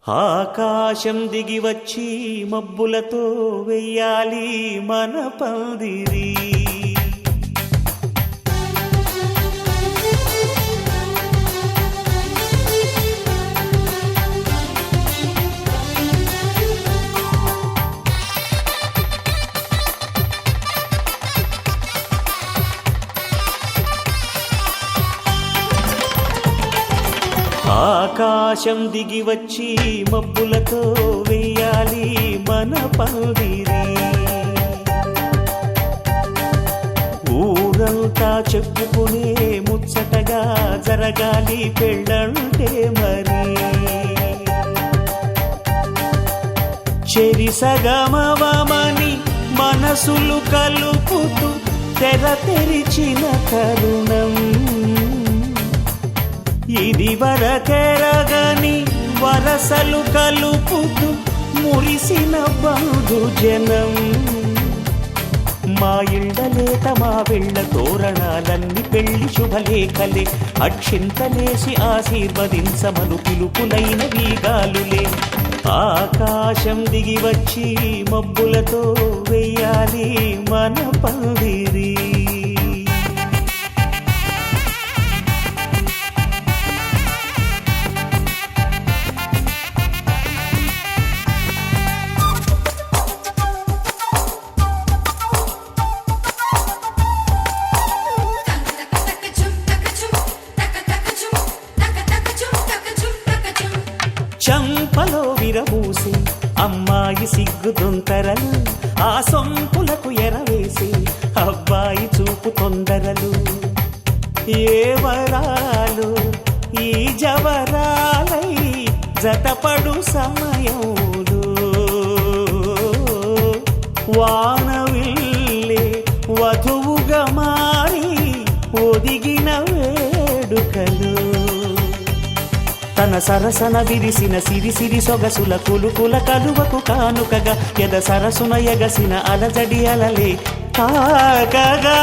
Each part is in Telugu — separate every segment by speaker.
Speaker 1: ఆకాశం దిగి వచ్చి మబ్బులతో వెయ్యాలి మన పందిరి. ఆకాశం దిగి వచ్చి మబ్బులతో వెయ్యాలి మన పందిరి. ఊరంతా చెప్పుకునే ముచ్చటగా జరగాలి పెళ్ళంటే మరి. చెరిసగమవమని మనసులు కలుపుతూ తెర తెరిచిన తరుణం ఇది వరకెరగని వరసలు కలుపుతూ మురిసిన బంధుజనం. మా ఇళ్ళలేత మా వెళ్ళ తోరణాలన్నీ పెళ్లి శుభలేఖలే. అక్షింతలేసి ఆశీర్వదించమను పిలుపులైన వీగాలులే. ఆకాశం దిగి వచ్చి మబ్బులతో వెయ్యాలి మన పందిరి. చంపలో విరబూసి అమ్మాయి సిగ్గుదొంతరలు, ఆ సొంపులకు ఎరవేసి అబ్బాయి చూపు తొందరలు. ఏ వరాలు ఈ జవరాలై జతపడు సమయంలో వానవిల్లే వధువుగా మారి ఒదిగిన వేడుకలు. తన సరసన విరిసిన సిరిసిరి సొగసుల కులుకుల కలువకు కానుకగా ఎద సరసున ఎగసిన అలజడి అలలే తాకగా.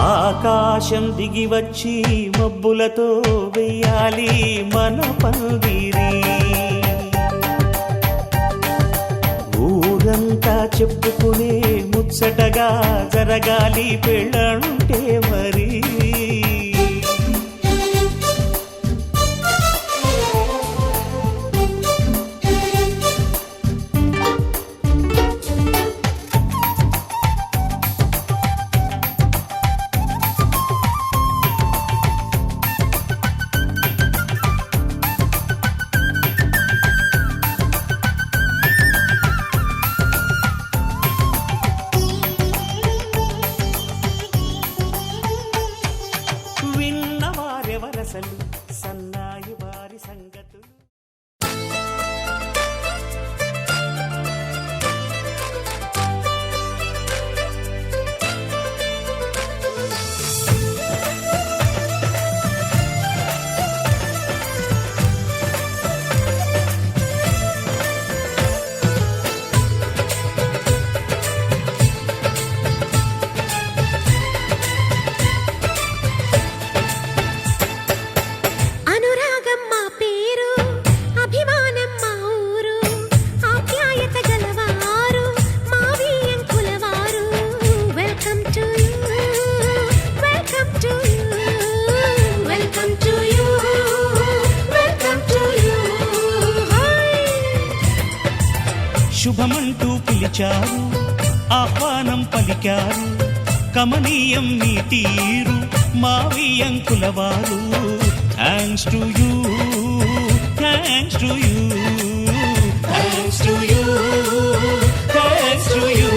Speaker 1: ఆకాశం దిగి వచ్చి మబ్బులతో వెయ్యాలి మన పందిరి. ఊరంతా చెప్పుకునే ముచ్చటగా జరగాలి పెళ్ళంటే మరి. సన్నాయి వారి సంగతులు. శుభమంటూ పిలిచారు, ఆహ్వానం పలికారు, కమనీయం మీ తీరు మావియంకుల వారు. Thanks to you, thanks to you, thanks to you, thanks to you.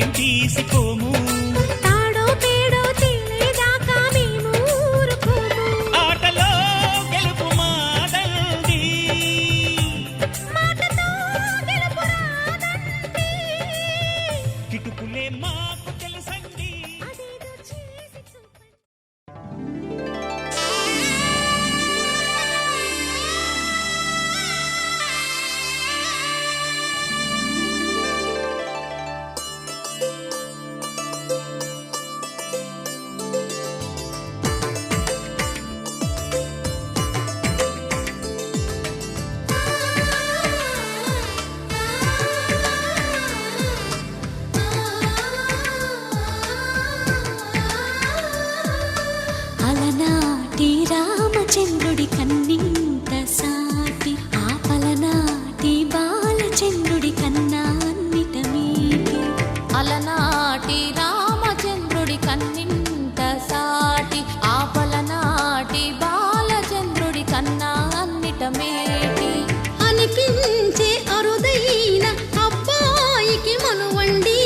Speaker 1: మేం తీసిపోము.
Speaker 2: తాడో పేడో తినేదాకా మేము ఊరుకోము.
Speaker 1: ఆటలో గెలుపు మాదండి,
Speaker 2: మాటతో గెలుపు రాదండి.
Speaker 1: కిటుకులే మాకు తెలుసండి.
Speaker 2: అదేదో చేసి చూపండి. అలనాటి రామచంద్రుడి కన్నింత సాటి, ఆపలనాటి బాలచంద్రుడి కన్నా అన్నిట మీటి.
Speaker 3: అలనాటి రామచంద్రుడి కన్నింత సాటి, ఆపలనాటి బాలచంద్రుడి కన్నా అన్నిట మేటి.
Speaker 2: అనిపించే అరుదైన అబ్బాయికి మనువండి.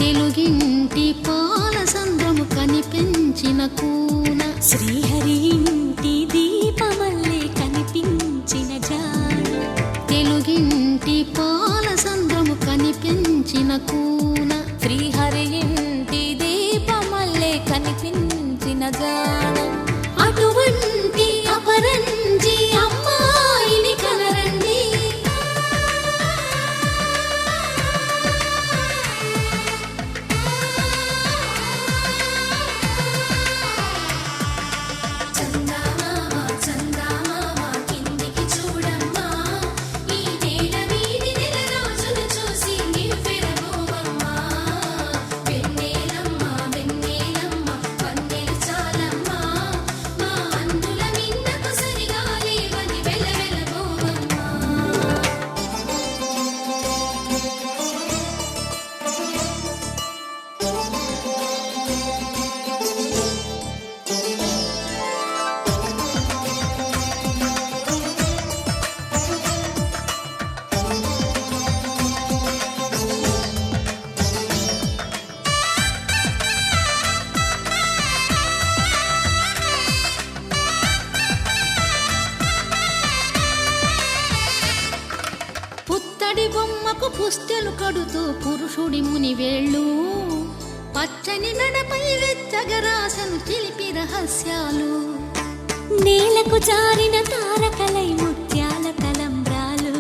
Speaker 2: తెలుగింటి పాల సంద్రము కనిపించిన కూన,
Speaker 3: శ్రీహరి ఇంటి దీపమల్లే కనిపించిన జాడ.
Speaker 2: తెలుగింటి పాల సంద్రము కనిపించిన కూన,
Speaker 3: శ్రీహరి ఇంటి దీపమల్లే కనిపించిన జాడ.
Speaker 2: అటువంటి అపరంజి అమ్మాయిని కనరండి. చందమామ చందమామ కిందికి చూడమ్మా, ఈ నేల వీధి నెల రోజులు చూసి నివ్వెరబోవమ్మా. వెన్నెలమ్మ వెన్నెలమ్మ వన్నెలు చాలమ్మా, మా అందుల మిన్నకు సరిగా లేవని వెలవెలబోవమ్మా. పుత్తడి బొమ్మకు పుస్తెలు కడుతూ పురుషుడి ముని వేళ్ళు, పచ్చని నడపై వెచ్చగరాసను చిలిపి రహస్యాలు.
Speaker 3: నేలకు జారిన తారకలై ముత్యాల తలంబ్రాలు,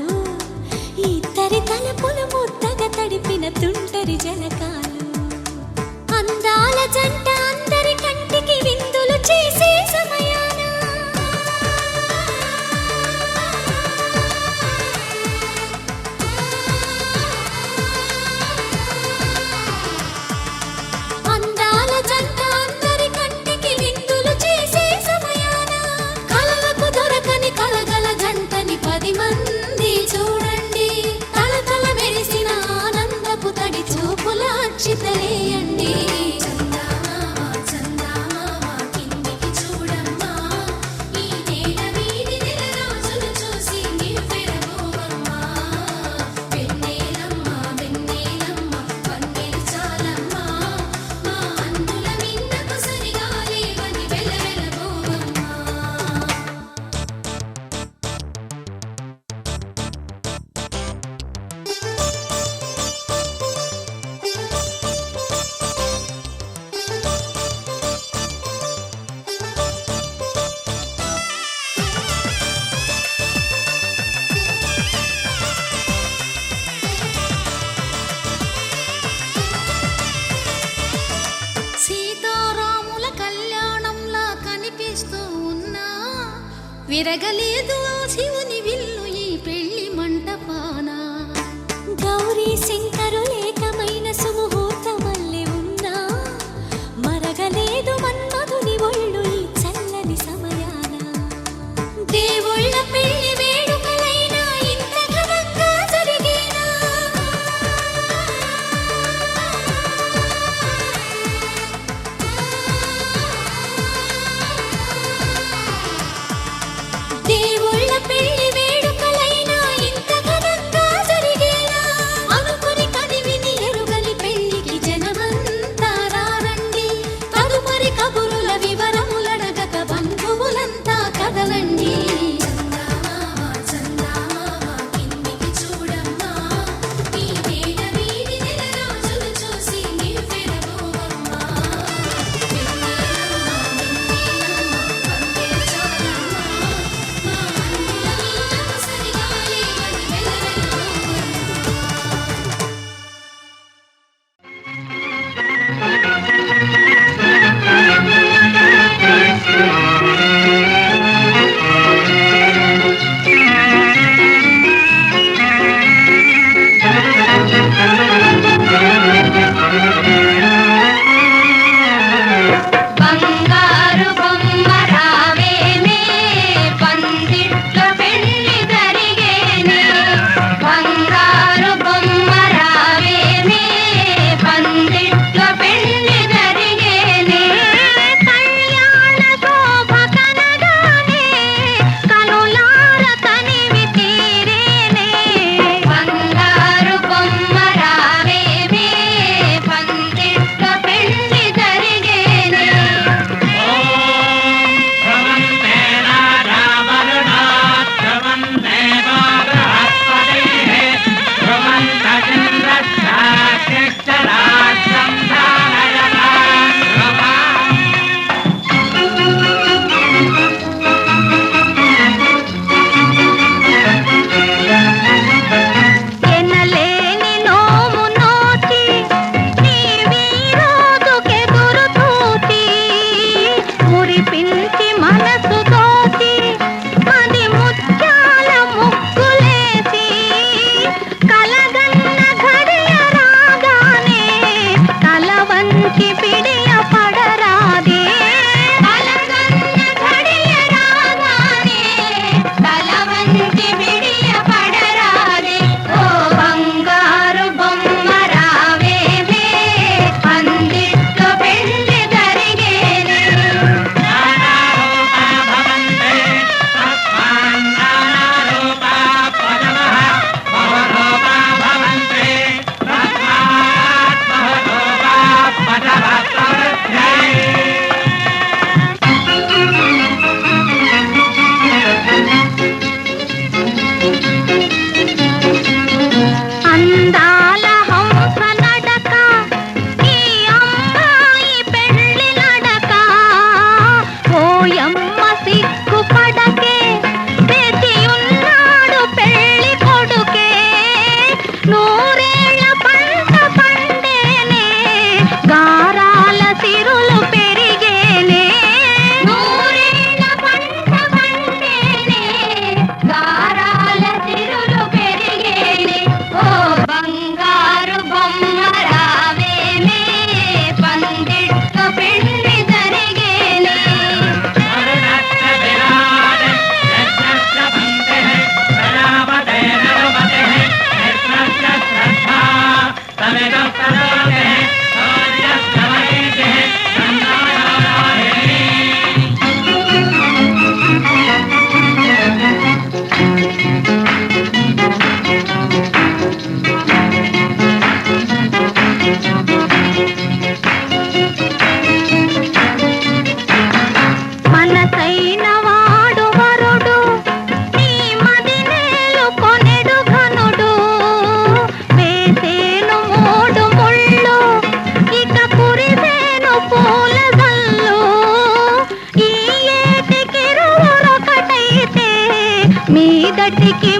Speaker 3: ఇద్దరి తలపులు ముద్దగా తడిపిన తుంటరి జలకాలు. అందాల జంట అందరి కంటికి విందులు చేసే సమయాన, అందాల జంట అందరి కంటికి విందులు చేసే సమయాన, కలలకు దొరకని కలగల జంటని 10 మంది చూడండి. తలతల మెరిసిన ఆనందపు తడి చూపుల అక్షితలేయండి. చందమామ చందమామ కిందికి చూడమ్మా, ఈ నేల వీధి నెల రోజులు చూసి నివ్వెరబోవమ్మా. వెన్నెలమ్మ వెన్నెలమ్మ వన్నెలు చాలమ్మా, మా అందుల మిన్నకు సరిగా లేవని వెలవెలబోవమ్మా. సీతారాముల కళ్యాణంలా కనిపిస్తూ ఉన్నా, విరగలేదు ఆ శివుని విల్లు ఈ పెళ్లి మంటపాన. గౌరీ శంకరులేకమైన సుముహూర్తమల్లె ఉన్నా, మరగలేదు మన్మధుని ఒళ్ళు ఈ చల్లని సమయాన. దేవుళ్ళ పెళ్లి వేడుకలైనా ఇంత ఘనంగా జరిగేనా?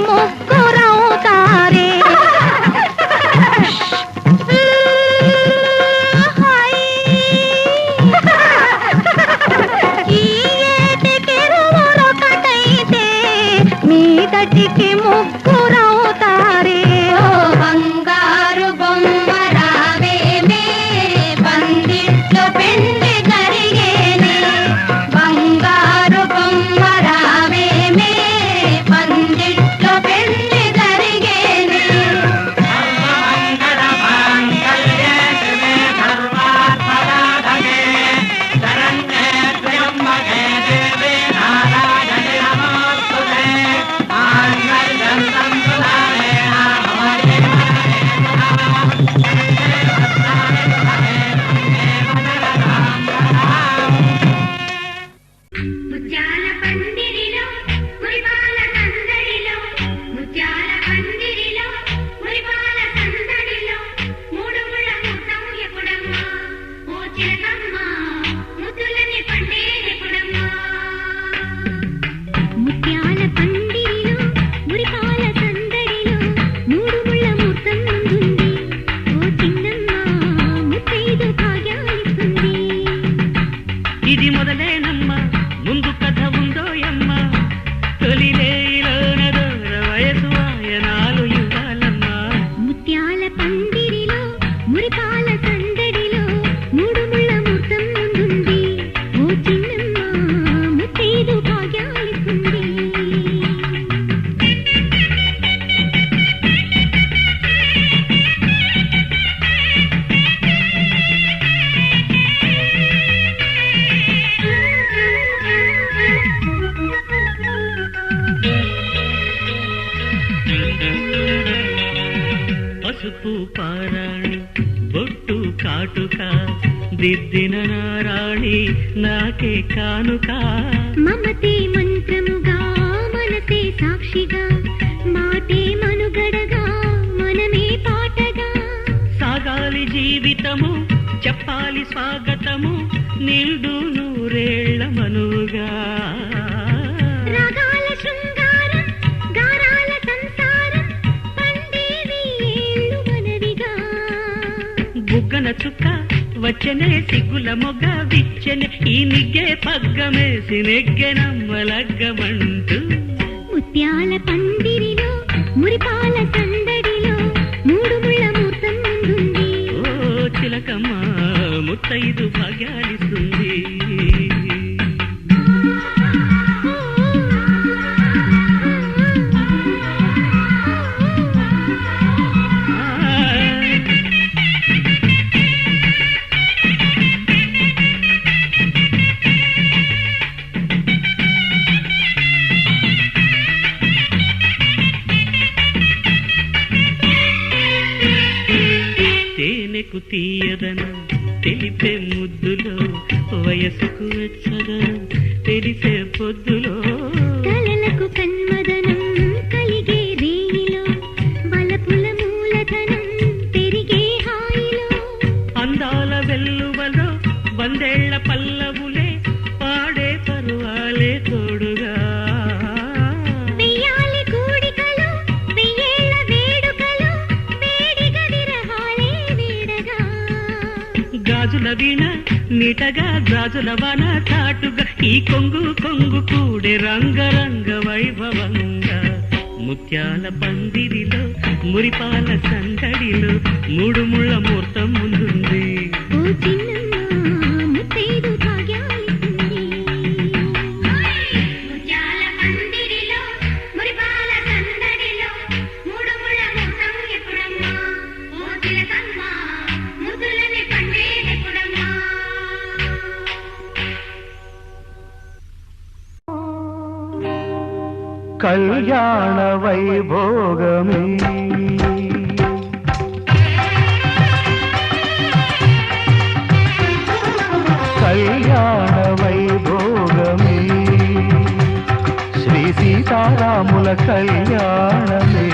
Speaker 3: ముగ్గురవుతారే ఈ ఏటికిరువురొకటైతే మీదటికి ముగ్గురవుతారే బంగారు బొమ్మ రావేమే పందిట్లో పెండి జరిగేనే బంగారు బొమ్మ రావేమే పందిట్లో పెండి జరిగేనే
Speaker 4: ముత్యాల పందిరిలో మురిపాల సందడిలో ముత్యాల పందిరిలో మురిపాల సందడిలో మూడు ముళ్ళ ముద్దం ఎప్పుడమ్మా ఓ చిలకమ్మా ముద్దులని పండే ఎప్పుడమ్మా ముత్యాల పందిరిలో మురిపాల సందడిలో మూడు ముళ్ళ ముద్దం ముందుంది ఓ చిన్నమ్మా ముత్తైదు భాగ్యాలిస్తుంది
Speaker 1: ఇది మొదలేనమ్మా ముందు కథ ఉందోయమ్మ తొలిలేలోన దూర వయసు ఆయనాలు ఇవ్వాలమ్మా
Speaker 4: ముత్యాల పందిరిలో మురిపాల సందడిలో మూడు ముళ్ళ ముద్దం ముందుంది ఓ చిన్నమ్మ ముత్తైదు భాగ్యాలిస్తుంది
Speaker 1: పసుపు పారాణి బొట్టు కాటుక దిద్దిన నారాణి నాకే కానుక
Speaker 4: మమతే మంత్రముగా మనసే సాక్షిగా మాటే మనుగడగా మనమే పాటగా
Speaker 1: సాగాలి జీవితము చెప్పాలి స్వాగతము నిండు నూరేళ్ల మనుగా
Speaker 4: రాగాల శృంగారం గారాల సంసారం పండేవి ఏళ్ళు మనవిగా
Speaker 1: బుగ్గన చుక్క వచ్చనే సిగ్గుల మొగ్గ విచ్చెనే ఈ నిగ్గే పగ్గమేసి నెగ్గెనమ్మలగ్గమంటూ
Speaker 4: ముత్యాల పందిరిలో మురిపాల సందడిలో మూడు ముళ్ళ ముద్దం ముందుంది
Speaker 1: ఓ చిలకమ్మ ముత్తైదు భాగ్యాలిస్తుంది తేనెకు తీయదనం తెలిపే ముద్దులో వయసుకు వెచ్చదనం తెలిసే పొద్దులో
Speaker 4: కలలకు కన్మదనం కలిగే రేణిలో బలపుల మూలధనం పెరిగే హాయిలో
Speaker 1: అందాల వెల్లువలో వందేళ్ల పల్లవులే పాడే పరువాలే తోడుగా
Speaker 4: వెయ్యాలి కూడికలు వెయ్యేళ్ల వేడుకలు వేడిగా విరహాలే వేడగా
Speaker 1: గాజుల వీణ నీటగా గాజుల వాన చాటుగా ఈ కొంగు కొంగు కూడే రంగరంగ వైభవంగా ముత్యాల పందిరిలో మురిపాల సందడిలో మూడు ముళ్ళ ముహూర్తం ముందుంది
Speaker 4: ఓ చిన్నమ్మ ముత్తైదు భాగ్యాలిస్తుంది ముత్యాల పందిరిలో మురిపాల సందడిలో మూడు ముళ్ళ ముద్దం ఎప్పుడమ్మా ఓ చిలకమ్మ ముద్దులని పండే ఎప్పుడమ్మా
Speaker 5: కళ్యాణ వైభోగమే కళ్యాణ వైభోగమే శ్రీ సీతారాముల కళ్యాణమే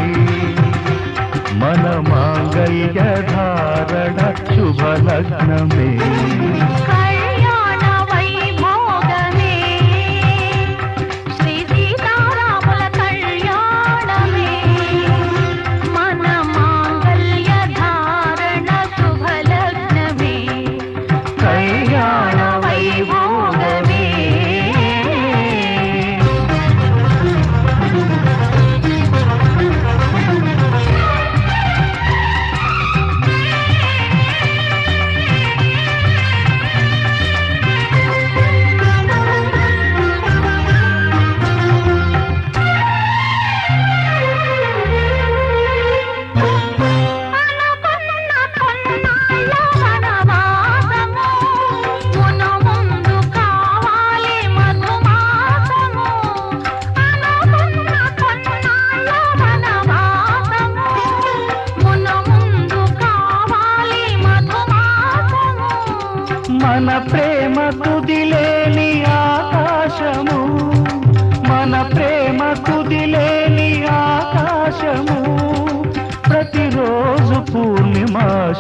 Speaker 5: మన మాంగళ్య ధారణ శుభలగ్నమే
Speaker 3: కళ్యాణ వైభోగమే శ్రీ సీతారాముల కళ్యాణమే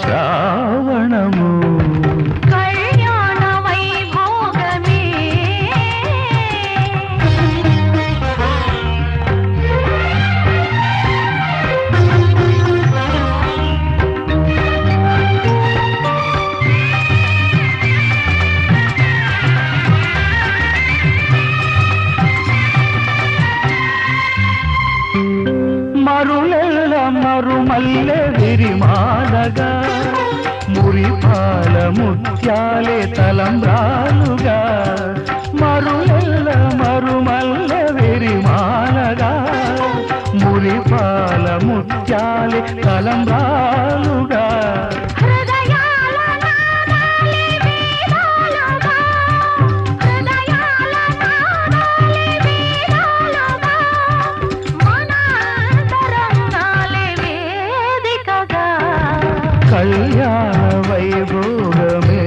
Speaker 5: శ్రావణము
Speaker 3: కళ్యాణ వైభోగమే
Speaker 5: మరులెల్ల మరుమల్లె విరిమాలగా మురిపాల ముత్యాలే తలంబ్రాలుగా మరులెల్ల మరుమల్లె విరిమాలగా మురిపాల ముత్యాలే తలంబ్రాలుగా
Speaker 3: హృదయాల నాదాలే వేదాలుగా హృదయాల నాదాలే వేదాలుగా మన అంతరంగాలే వేదికగా
Speaker 5: కళ్యాణ వైభోగమే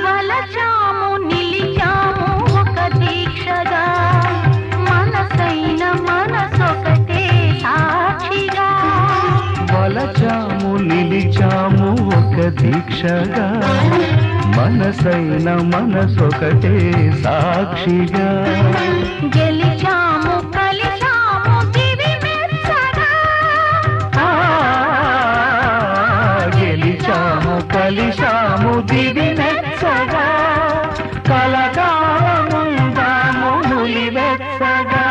Speaker 3: వలచాము నిలిచాము ఒక దీక్షగా మనసైన మనసొకటే సాక్షిగా
Speaker 5: వలచాము నిలిచాము ఒక దీక్షగా మనసైన మనసొకటే సాక్షిగా
Speaker 3: గెలిచాము కలిచాము దివి మెచ్చగా
Speaker 5: ఆ, గెలిచాము కలిశాము దివి మెచ్చగా కలకాలముందాము నులివెచ్చగా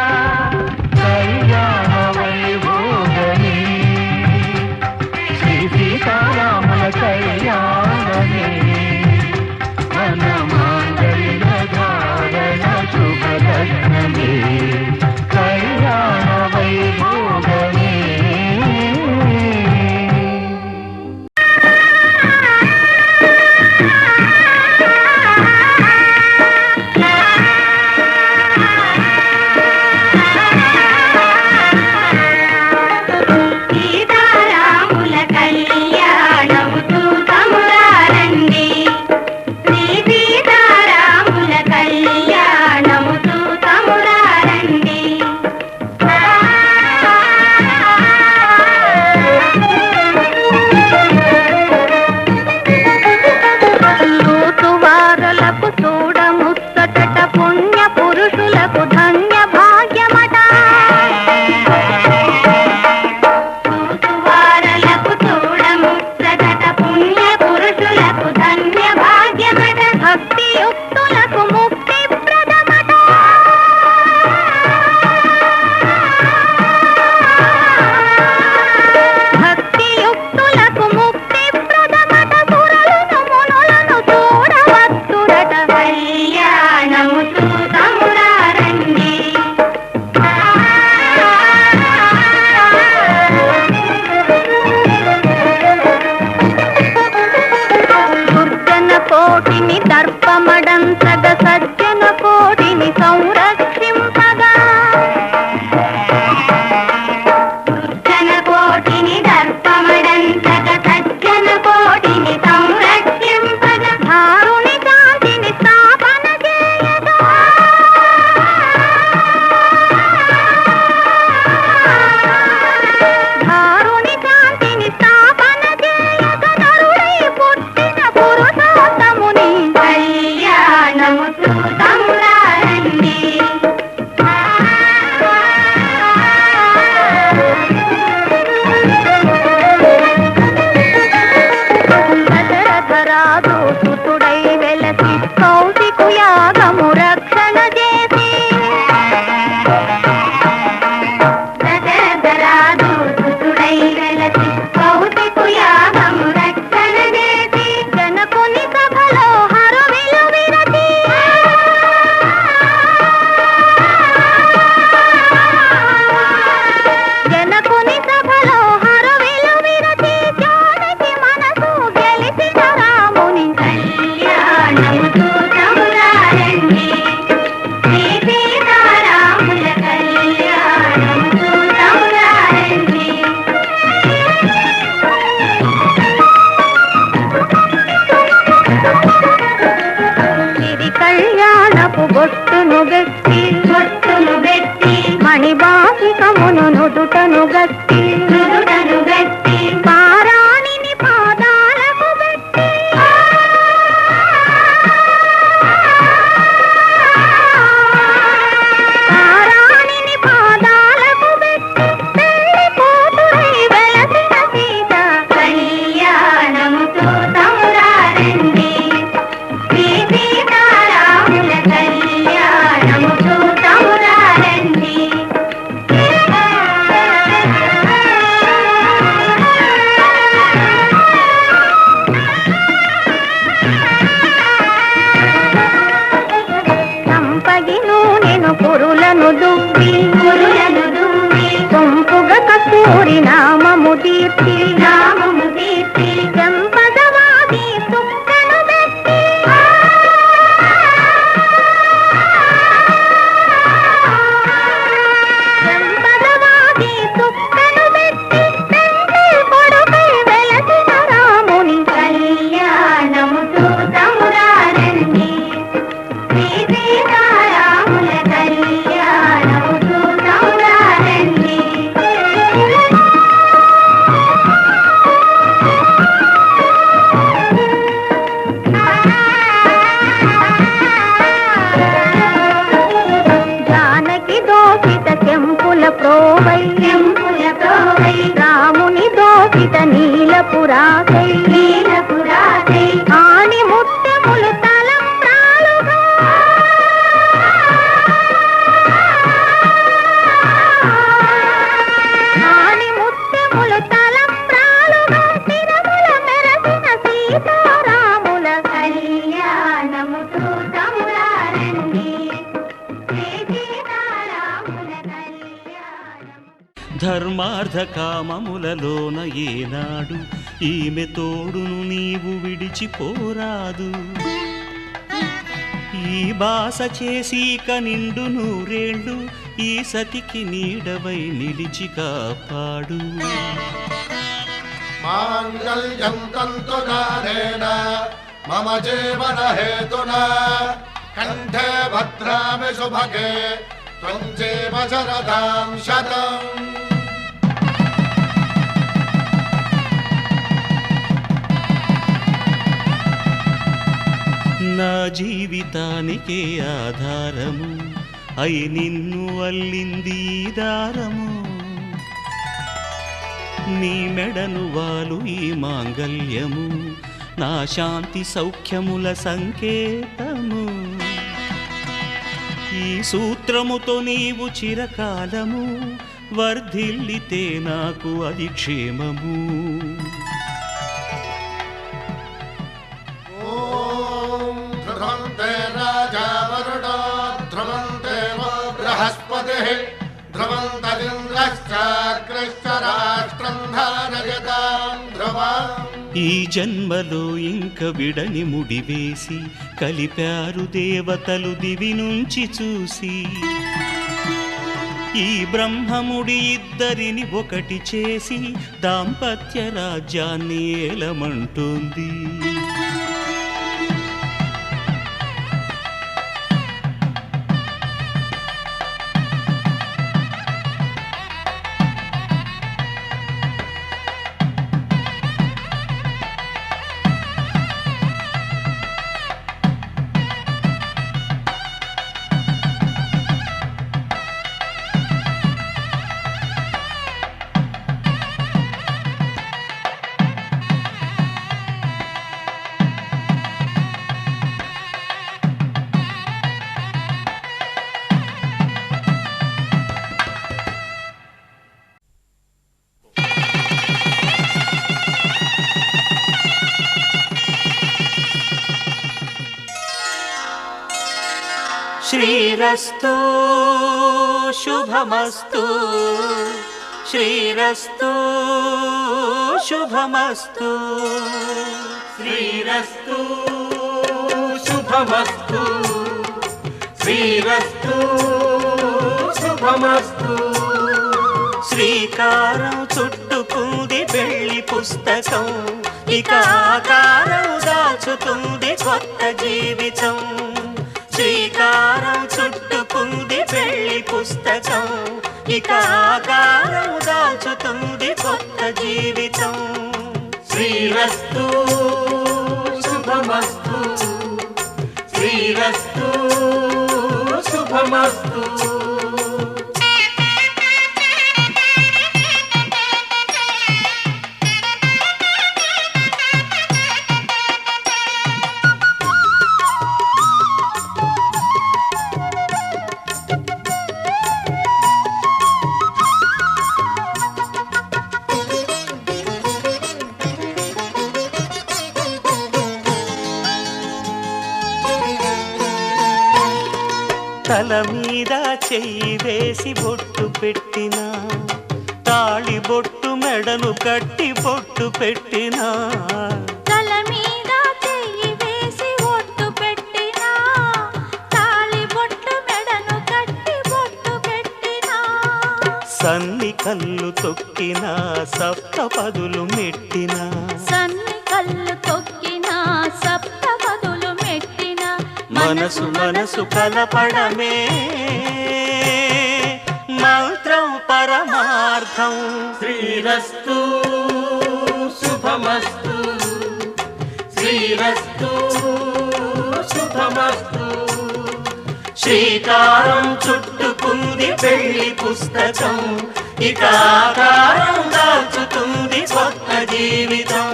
Speaker 5: కళ్యాణ వైభోగమే శ్రీ సీతారాముల కళ్యాణమే మన మాంగళ్య ధారణ శుభలగ్నమే
Speaker 3: బొట్టును గట్టి మణిబాసికమును నుదుటను గట్టి పారాణిని పాదాలకు పెట్టి పారాణిని పాదాలకు పెట్టి పెళ్లి కూతురై వెలసిన సీత కళ్యాణముతో తమురారండి శ్రీ సీతారాముల కళ్యాణముతో తమురారండి. సంపగి నూనెను పురులను దువ్వి సొంపుగ కస్తూరి నామము దీప్తి సంపదవాది సుక్కను పెట్టి సంపదవాది సుక్కను పెట్టి తండ్రి కొడుకై వెలసిన రాముని కళ్యాణముతో తమురారండి శ్రీ సీతారాముల కళ్యాణముతో తమురారండి. జానకి దోషిత కెంపుల ప్రోవై రాముని దోషిత నీలపురాకై ఆని ముత్యములు తలంబ్రాలుగా ఆని ముత్యములు తలంబ్రాలుగా తిరుమల మెరసిన సీతారాముల కళ్యాణముతో తమురారండి శ్రీ సీతారాముల కళ్యాణము.
Speaker 1: ధర్మార్థ కామములలోన ఏనాడు ఈమె తోడును నీవు విడిచిపోరాదు. ఈ బాస చేసి నిండు నూరేళ్ళు ఈ సతికి నీడవై నిలిచి కాపాడు.
Speaker 6: మాంగళ్యం తంతునానేన మమ జీవన హేతునా కంఠే భద్రామి శుభగే త్వం జీవ శరదాం శతం.
Speaker 1: నా జీవితానికే ఆధారము అయి నిన్ను అల్లింది ఈ దారము. నీ మెడను వాలు ఈ మాంగల్యము నా శాంతి సౌఖ్యముల సంకేతము. ఈ సూత్రముతో నీవు చిరకాలము వర్ధిల్లితే నాకు అది క్షేమము.
Speaker 6: ఓం ధ్రువంతే రాజా వరుణో ధ్రువంతే బృహస్పతిః ధ్రువంతరింద్రశ్చాగ్రశ్చ రాష్ట్రం ధారయతాం ధ్రువం.
Speaker 1: ఈ జన్మలో ఇంక విడని ముడివేసి కలిపారు దేవతలు దివి నుంచి చూసి. ఈ బ్రహ్మముడి ఇద్దరిని ఒకటి చేసి దాంపత్య రాజ్యాన్ని ఏలమంటోంది. శ్రీరస్తు శుభమస్తు శ్రీరస్తు శుభమస్తు శ్రీరస్తు శుభమస్తు శ్రీరస్తు శుభమస్తు. శ్రీకారం చుట్టుకుంది పెళ్లి పుస్తకం ఇక ఆకారం దాచుతుంది కొత్త జీవితం.
Speaker 5: శ్రీకారం చుట్టుకుంది పెళ్లి పుస్తకం, ఇక ఆకారం దాల్చుతుంది కొత్త జీవితం. శ్రీరస్తు శుభమస్తు, శ్రీరస్తు శుభమస్తు. తల మీద చెయ్యి వేసి బొట్టు పెట్టినా, తాళి బొట్టు మెడను కట్టి బొట్టు పెట్టినా.
Speaker 3: తల మీద చెయ్యి వేసి బొట్టు పెట్టినా, తాళి బొట్టు మెడను కట్టి బొట్టు పెట్టినా.
Speaker 5: సన్ని కళ్ళు తొక్కినా సప్త పదులు మెట్టినా,
Speaker 3: సన్ని కళ్ళు తొక్కినా సప్త పదులు మెట్టినా.
Speaker 5: మనసు మనసు కలపడమే మంత్రం పరమార్థం. శ్రీరస్తు శుభమస్తు, శ్రీరస్తు శుభమస్తు. శ్రీకారం చుట్టుకుంది పెళ్లి పుస్తకం, ఇక ఆకారం దాల్చుతుంది కొత్త జీవితం.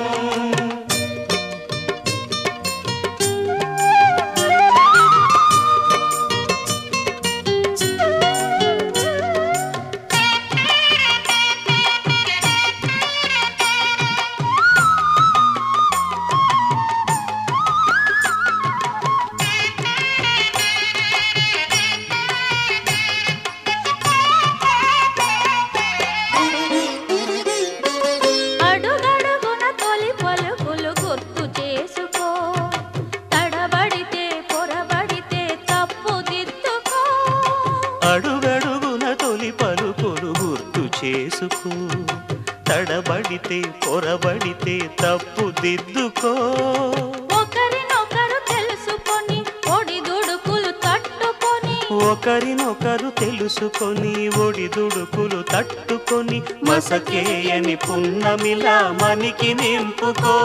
Speaker 5: తడబడితే పొరబడితే తప్పు దిద్దుకో.
Speaker 3: ఒకరినొకరు తెలుసుకొని ఒడిదుడుకులు తట్టుకొని,
Speaker 5: ఒకరినొకరు తెలుసుకొని ఒడిదుడుకులు తట్టుకొని, మసకేయని పున్నమిలా మనికి నింపుకో.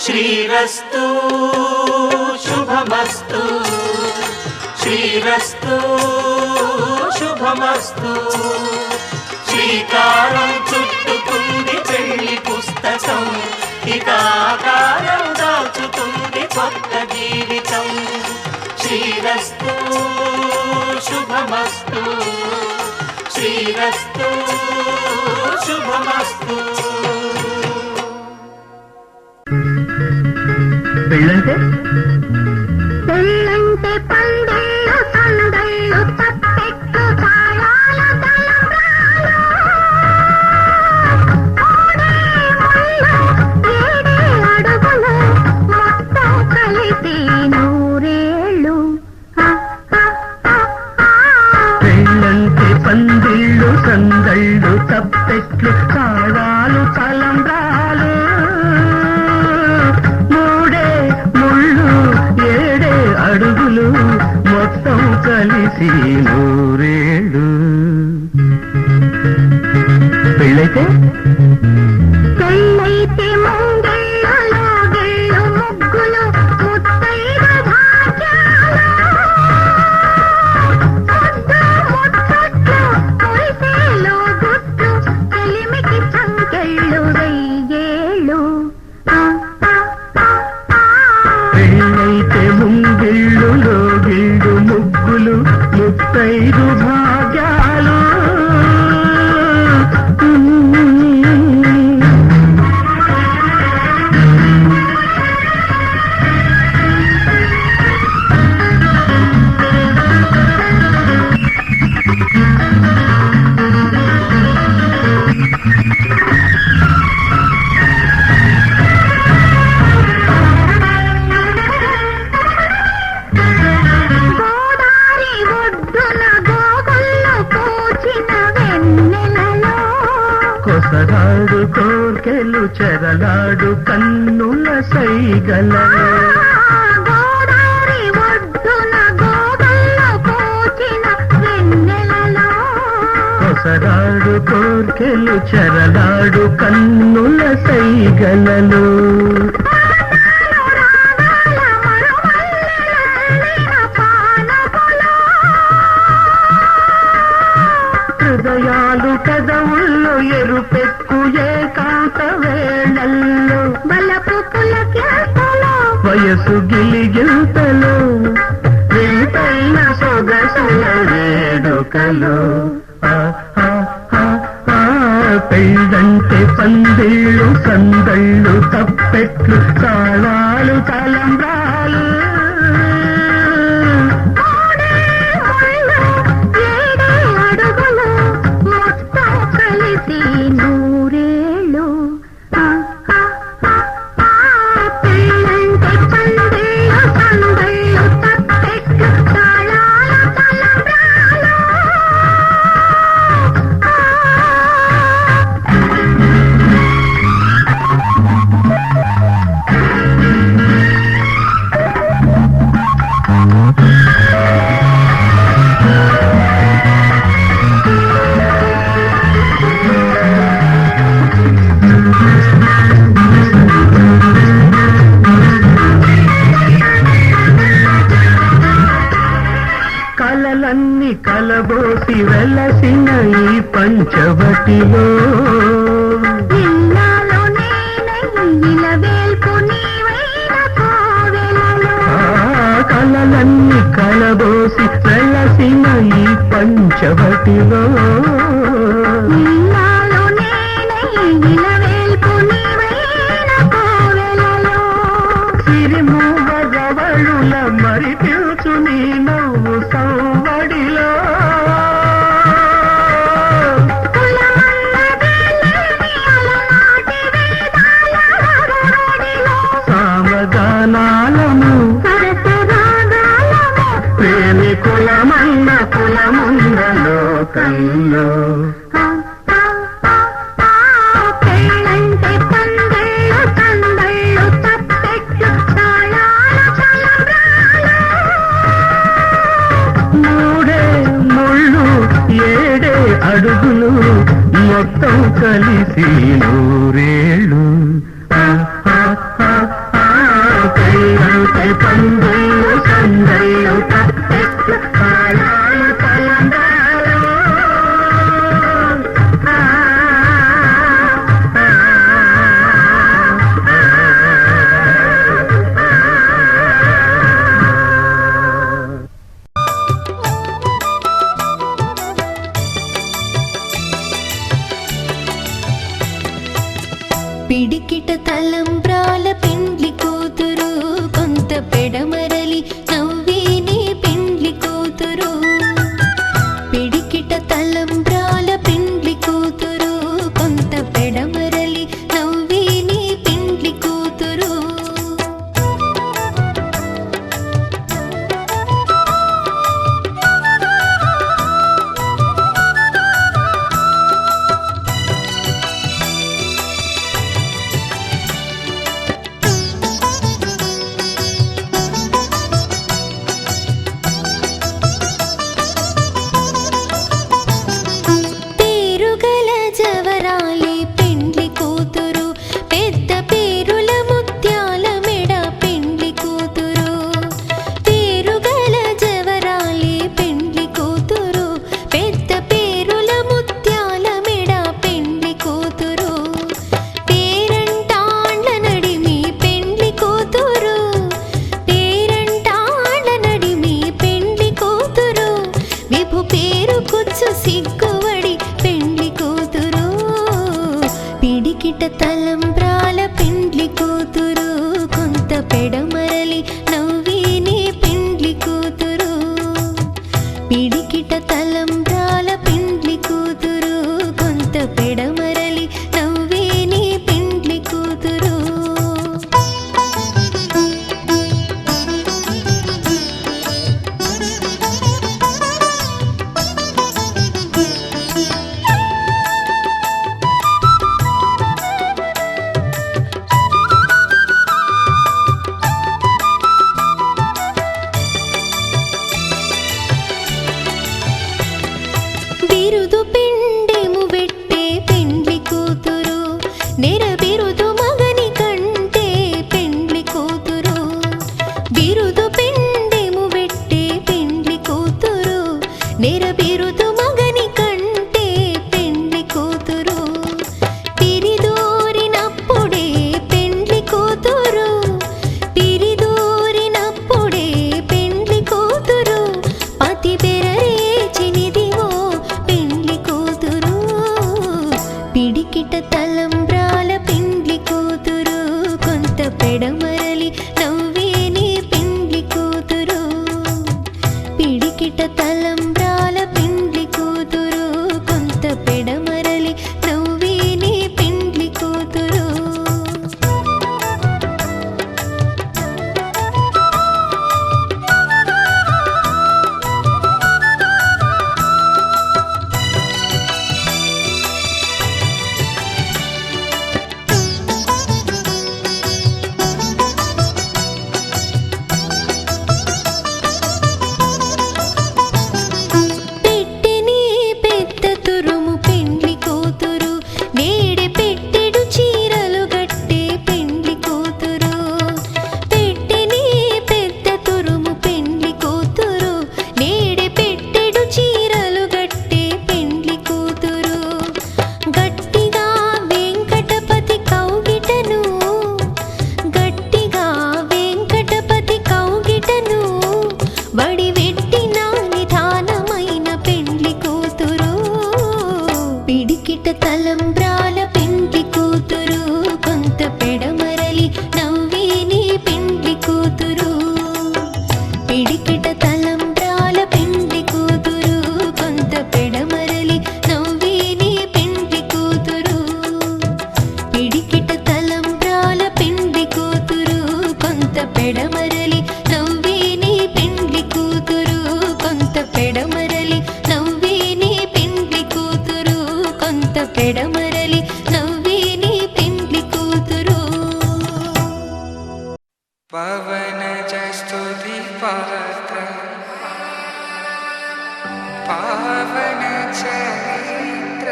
Speaker 5: శ్రీరస్తు శుభమస్తు, శ్రీరస్తు శుభమస్తు. శ్రీకారం చుట్టుకుంది పెళ్లి పుస్తకం, ఇక ఆకారం దాల్చుతుంది కొత్త జీవితం. శ్రీరస్తు శుభమస్తు, శ్రీరస్తు శుభమస్తు.
Speaker 7: పెళ్ళంటే
Speaker 3: పెళ్ళంటే పందెళ్ళు సందళ్ళు తప్పెట్లు తాళాల తలంబ్రాలు, మూడే ముళ్ళు ఏడే అడుగులు మొత్తం కలిసి నూరేళ్ళు.
Speaker 7: పెళ్ళంటే పందిళ్ళు సందళ్ళు తప్పెట్లు తాళాలు తలంబ్రాలు, మూడే ముళ్ళు ఏడే అడుగులు మొత్తం కలిసి నూరేళ్ళు. పెళ్ళైతే
Speaker 3: పెళ్ళైతే ముంగిళ్ళు లోగిళ్ళు ముగ్గులు ముత్తైదు భాగ్యాలు, ముద్దు ముచ్చట్లు మురిసేలో గుట్టు చెలిమికి సంకెళ్ళు వెయ్యేళ్ళు.
Speaker 7: పెళ్ళైతే ముంగిళ్ళు లోగిళ్ళు ముగ్గులు ముత్తైదు భాగ్యాలు.
Speaker 3: గోదారి ఒడ్డున గోగుల్లో పూచిన వెన్నెలలో,
Speaker 7: కొసరాడు కోర్కెలు చెరలాడు కన్నుల సైగలలో, కొసరాడు కోర్కెలు చెరలాడు కన్నుల సైగలలో హృదయాలు కదవుల్లో ఎరుపెక్కు ఏకాంత వేళల్లో
Speaker 3: బలపు పులకింతలో
Speaker 7: వయసు గిలిగింతలు వింతైన సొగసుల వేడుకలు పెళ్ళంటే పందిళ్ళు సందళ్ళు తప్పెట్లు తాళాలు తలంబ్రాలు
Speaker 3: అడుగులు మొత్తం కలిసి నూరేళ్ళు పెళ్ళంటే పందిళ్ళు సందళ్ళు తప్పెట్లు తాళాల తలంబ్రాలు
Speaker 7: కలలన్నీ కలబోసి వెలసిన ఈ పంచవటిలో
Speaker 3: ఇన్నాళ్ళు నేనై ఇలవేల్పు నీవైన కోవెలలో
Speaker 7: కలలన్నీ కలబోసి వెలసిన ఈ పంచవటిలో
Speaker 3: ఇన్నాళ్ళు నేనై ఇలవేల్పు నీవైన కోవెలలో
Speaker 7: సిరిమూగ గవళుల మరిపించు నీ నవ్వు సౌవడిలో సామగానాలము ప్రేమికుల మన్న కులముంద లోకంలో
Speaker 3: పెళ్ళంటే పందళ్ళు సందళ్ళు తప్పెట్లు తాళాల తలంబ్రాలు
Speaker 7: మూడే ముళ్ళు ఏడే అడుగులు మొత్తం కలిసి నూరేళ్ళు కైలంటే పందళ్ళు సందళ్ళు తప్పెట్లు తాళాల తలంబ్రాలు
Speaker 2: పిడికిట తలంబ్రాల పెండ్లి కూతురు కొంత పెడమరలి నవ్విని పెండ్లి కూతురు పిడికిట తలంబ్రాల పెండ్లి కూతురు కొంత పెడమరలి నవ్విని పెండ్లి కూతురు పేరుగల జవరాలి పెండ్లి కూతురు పెద్ద పేరుల ముత్యాల మెడ పెండ్లి కూతురు పేరుగల జవరాలి పెండ్లి కూతురు పెద్ద పేరుల ముత్యాల మెడ పెండ్లి కూతురు పేరంటాండ్ల నడిమి పెండ్లి కూతురు పేరంటాండ్ల నడిమి పెండ్లి కూతురు విభు పేరు కుచ్చు సిగ్గువడి పెండ్లి కూతురు పిడికిట తలంబ్రాల పెండ్లి కూతురు కొంత పెడమరలి నవ్విని పెండ్లి కూతురు పిడికిట తలంబ్రాల పెండ్లి కూతురు కొంత పెడమరలి నవ్విని పెండ్లి కూతురు
Speaker 8: पावन चरित्र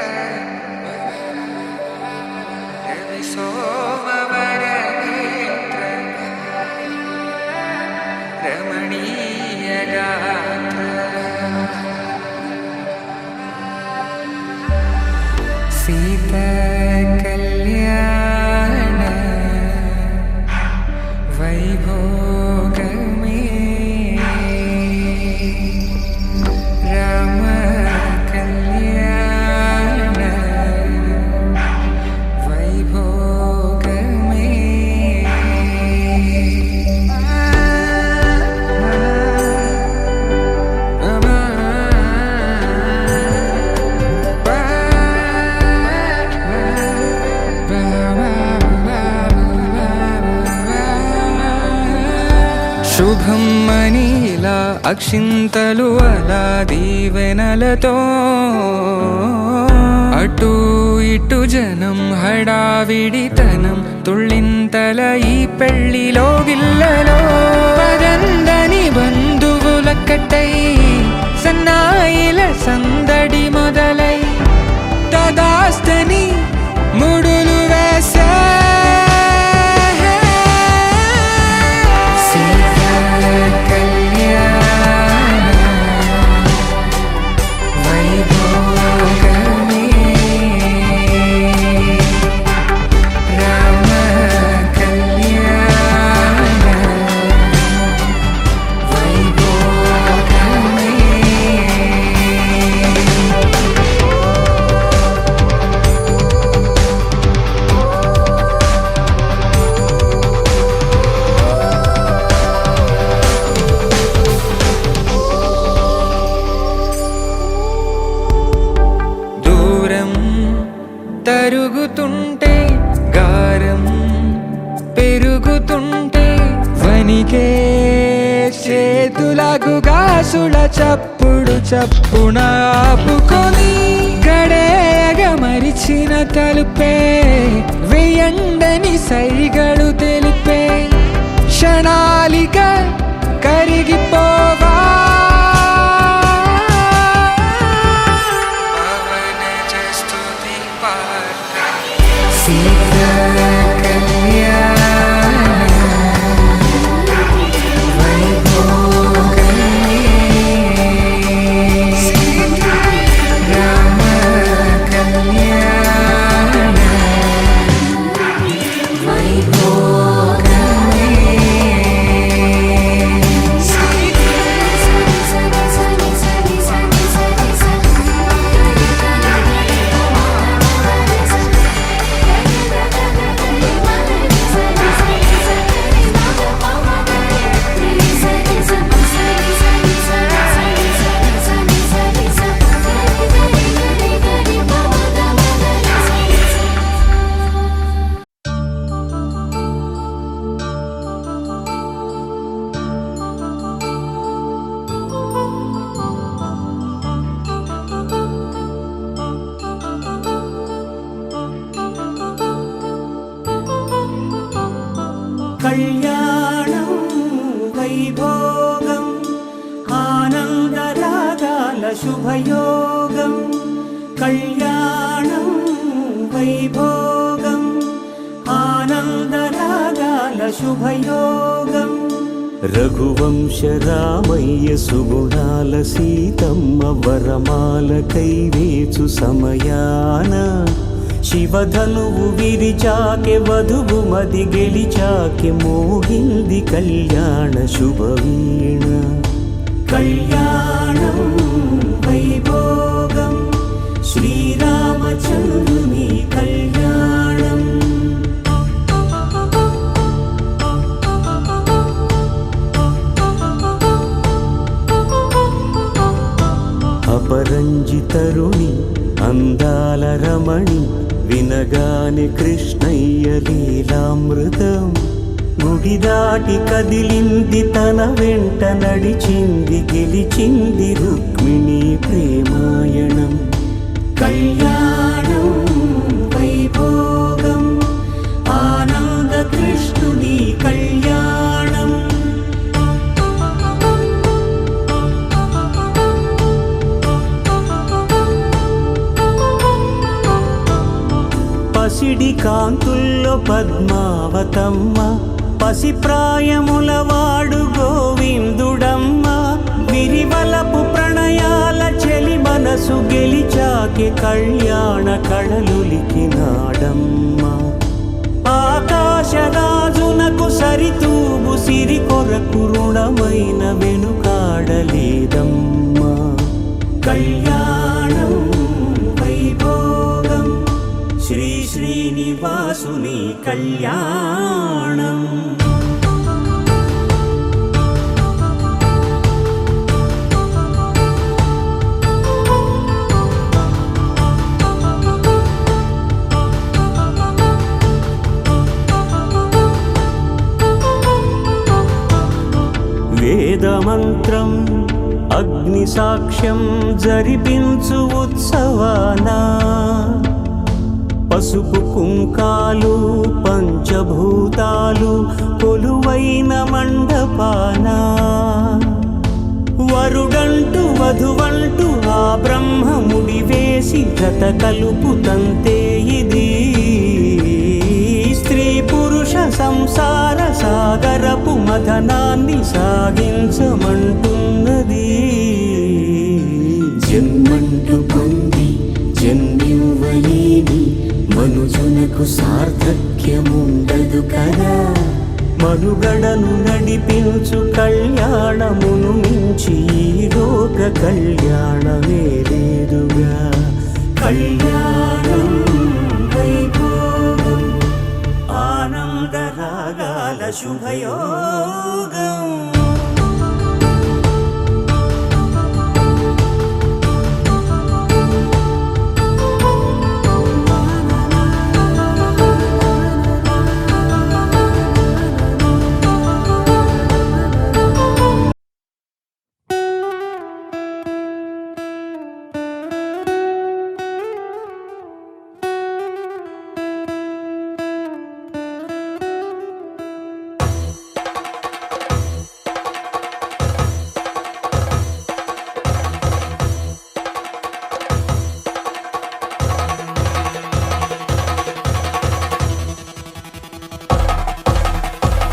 Speaker 8: रवि सोमवर नेत्र रमणीय गात्र सीता कल्याण वैभोग में राम कल्याण वैभोग శుభం మనీలా అక్షింతలు అలా దీవెనలతో అటు ఇటు జనం హడావిడితనం తుళ్ళింతల ఈ పెళ్లిలో గిల్లలో పదందని బంధువులక్కటై సన్నాయిల సందడి మొదలై తదాస్తని ముడులు వేసే తరుగుతుంటే గారం పెరుగుతుంటే వనికే చేతులకు గాసుల చప్పుడు చప్పున ఆపుకొని గడేగ మరిచిన తలుపే వేయండని సైగడు తెలిపే క్షణాలిక కరిగిపోవా
Speaker 5: కళ్యాణం వైభోగం ఆనందరాగాల శుభయోగం కళ్యాణం వైభోగం ఆనందరాగాల శుభయోగం రఘువంశ రామయ్య సుగుణాల సీతమ్మ వరమాల కైవేచు సమయాన శివధనువు విరిచాకె వధువు మది గెలిచాకె మోగింది కళ్యాణ శుభవీణ కళ్యాణం వైభోగం శ్రీరామచంద్రుని కళ్యాణం అపరంజి తరుణి అందాల రమణి వినగానే కృష్ణయ్య లీలామృతం గుడి దాటి కదిలింది తన వెంట నడిచింది గెలిచింది రుక్మిణి ప్రేమాయణం కళ్యాణం వైభోగం ఆనంద కృష్ణుని కళ్యాణం కాంతుల్లో పద్మావతమ్మ, పసిప్రాయముల వాడు గోవిందుడమ్మ. విరివలపు ప్రణయాల చెలి మనసు గెలిచాకే కళ్యాణ కళలులికినాడమ్మ. ఆకాశరాజునకు సరితూగు సిరి కొరకు రుణమైన వెనుకాడలేదమ్మా. కళ్యాణం వైభోగం శ్రీ శ్రీనివాసుని కళ్యాణం. వేదమంత్రం అగ్ని సాక్ష్యం జరిపించు ఉత్సవానా, పసుపు కుంకాలు పంచభూతాలు కొలువైన మండపానా. వరుడంటూ వధువంటూ ఆ బ్రహ్మముడి వేసి జత కలుపుతంతే ఇది. స్త్రీ పురుష సంసార సాగరపు మథనాన్ని సాగించమంటున్నది. జన్మంటూ పొంది జన్మివ్వలేని మనుజునకు సార్థక్యముండదు కదా. మనుగడను నడిపించు కళ్యాణమును మించి ఈ లోక కళ్యాణమే లేదుగా. కళ్యాణం వైభోగం ఆనందరాగాల శుభయోగం.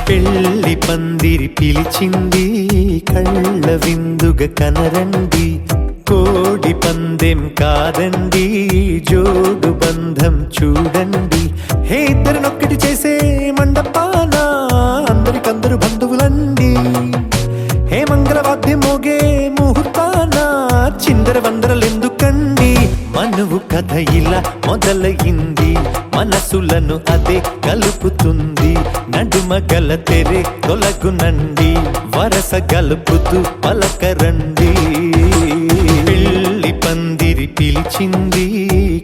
Speaker 9: పెళ్లి పందిరి పిలిచింది, కళ్ళ విందుగా కనరండి. కోడి పందెం కాదండి, జోడు బంధం చూడండి. హే ఇద్దరినొక్కటి చేసే మండపాన అందరికందరు బంధువులండి. హే మంగళవాద్యం మోగే ముహూర్తాన చిందర వందరలెందుకండి. మనువు కథ ఇలా మొదలయింది, మనసులను అదే కలుపుతుంది. నడుమ గల తెరే తొలగునండి, వరస గలుపుతూ పలకరండి. పెళ్లి పందిరి పిలిచింది,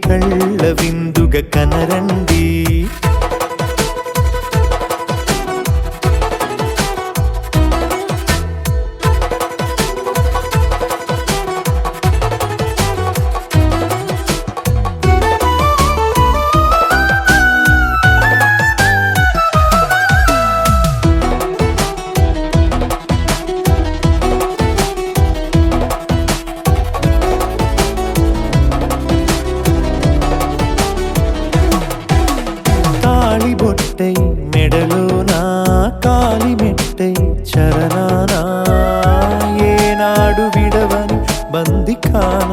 Speaker 9: కళ్ళ విందుగా కనరండి. బొట్టై మెడలోనా కాలి మెట్టై చరణానా, ఏనాడు విడవని బందికాన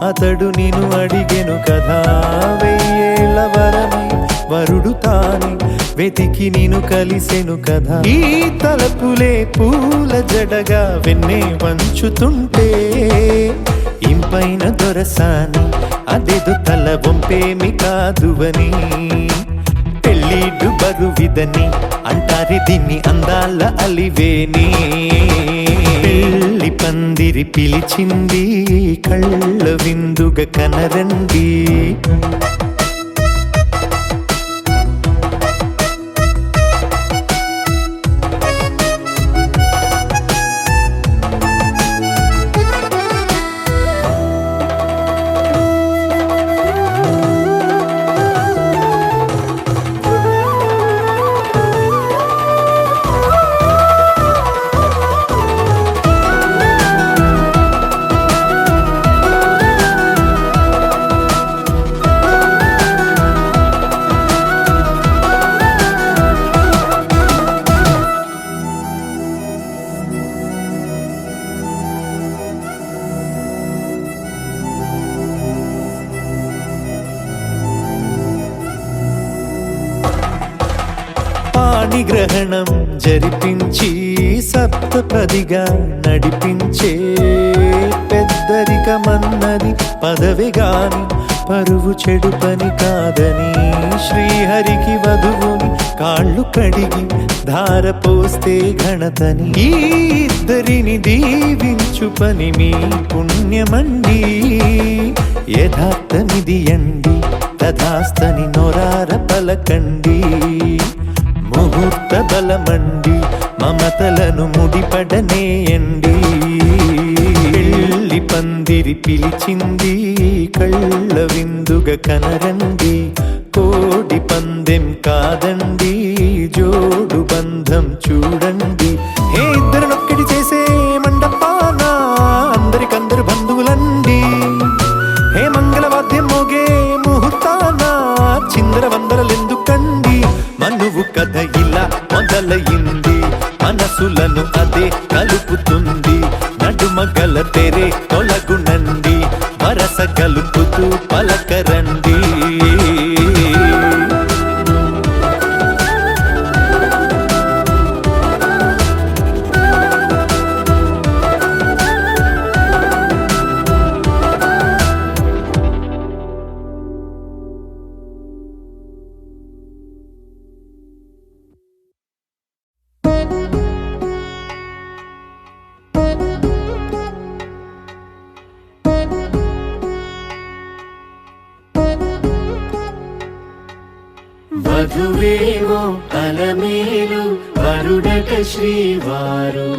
Speaker 9: అతడు నిన్ను అడిగెను కదా. వెయ్యేళ్ళ వరమై వరుడు తానే వెతికి నిన్ను కలిసెను కదా. ఈ తలపులే పూల జడగా వెన్నే వంచుతుంటే ఇంపైన దొరసాని అదేదో తల వంపేమి కాదువని. పెళ్ళిడు బరువిదని అంటారే దీన్ని అందాల అలివేని. పెళ్లి పందిరి పిలిచింది, కళ్ళ విందుగా కనరండి. పాణిగ్రహణం జరిపించి సప్తపదిగా నడిపించే పెద్దరికమన్నది పదవి గాని పరువు చెడు పని కాదని శ్రీహరికి వధువుని కాళ్ళు కడిగి ధార పోస్తే ఘనతని ఈ ఇద్దరిని దీవించు పని మీ పుణ్యమండి యథార్థమిది అండి తథాస్తని నొరార పలకండి ముహూర్త బలమండి మమతలను ముడిపడనేయండి పెళ్లి పందిరి పిలిచింది కళ్ళ విందుగా కనరండి కోడి పందెం కాదండి జోడు బంధం చూడండి హే ఇద్దరినొక్కటి చేసే మండపాన అందరికందరు బంధువులండి హే మంగళవాద్యం మోగే ముహూర్తాన చిందర వందరలెందుకండి మనువు కథ ఇలా మొదలయింది మనసులను అదే కలుపుతుంది నడుమగల తెరే తొలగునండి వరస కలుపుతూ పలకరండి వధువేవో అలమేలు వరుడట శ్రీవారు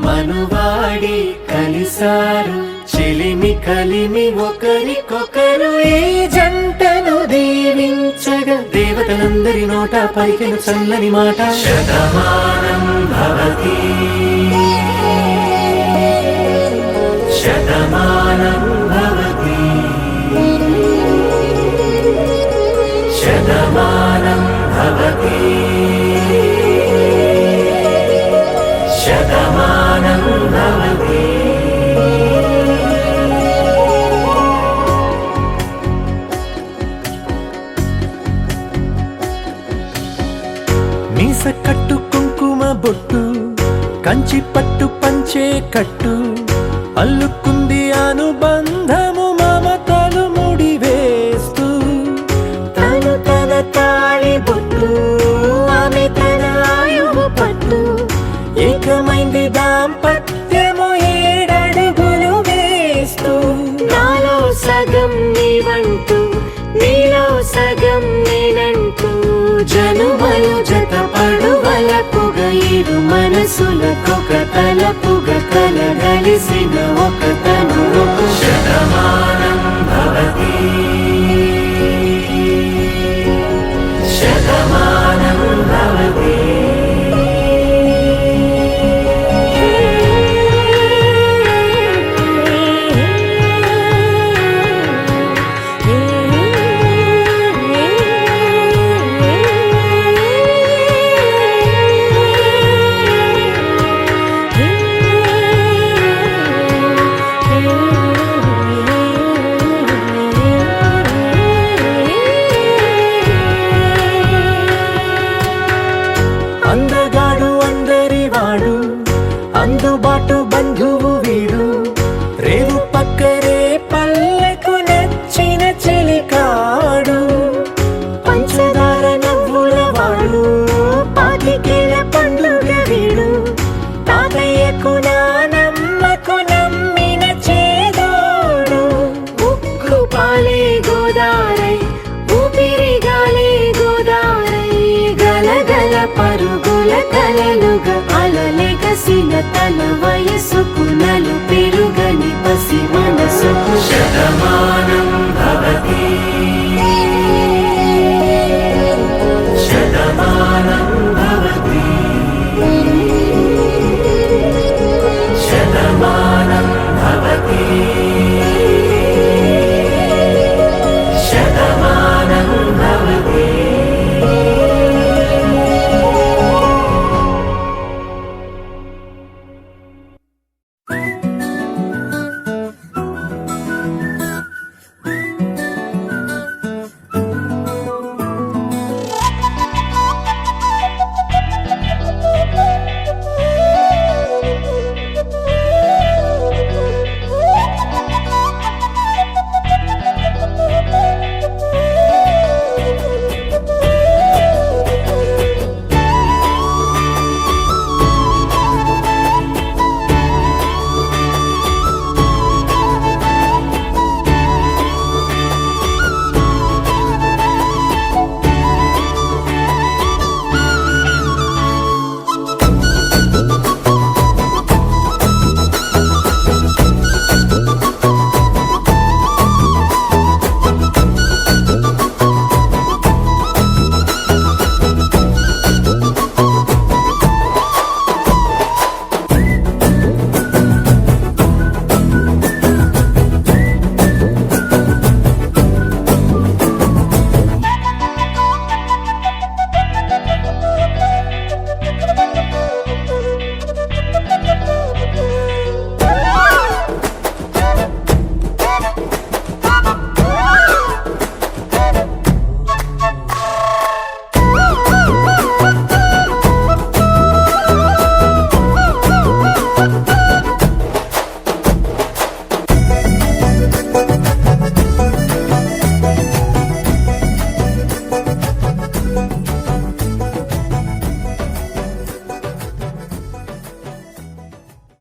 Speaker 9: మనువాడి కలిసారు చెలిమి కలిమి ఒకరికొకరు ఈ జంటను దీవించగా దేవతలందరి నోట పలికిన చల్లని మాట శతమానం భవతి శతమానం భవతి శతమానం భవతి శతమానం భవతి మీస కట్టు కుంకుమ బొట్టు కంచి పట్టు పంచే కట్టు అల్లుకుంది అనుబంధము మమతలు ముడివేస్తూ తను తన తాళి బొట్టు ఆమె తన ఆయువు పట్టు ఏకమైంది దాంపత్యము 7 అడుగులు వేస్తూ నాలో సగం నీవంటూ నీలో సగం నేనంటూ జనుమలు జత పడువలపుగ ఇరు మనసులకొక తలపుగ కలగలిసిన ఒక తను శతమానం భవతి శతమానం భవతి అందగాడు అందరివాడు అందుబాటు బంధువు వీడు రేవు పక్కరే పల్లెకు నచ్చిన చెలికాడు పంచదార నవ్వుల వాడు పాతికేల పండుగ వీడు తాతయ్యకు నానమ్మకు నమ్మిన చేదోడు ఉక్కు పాలే గోదారై ఊపిరి గాలే గోదారై గలగల పరుగుల కలలుగా అలలెగసిన తన వయసుకు నలు పెరుగ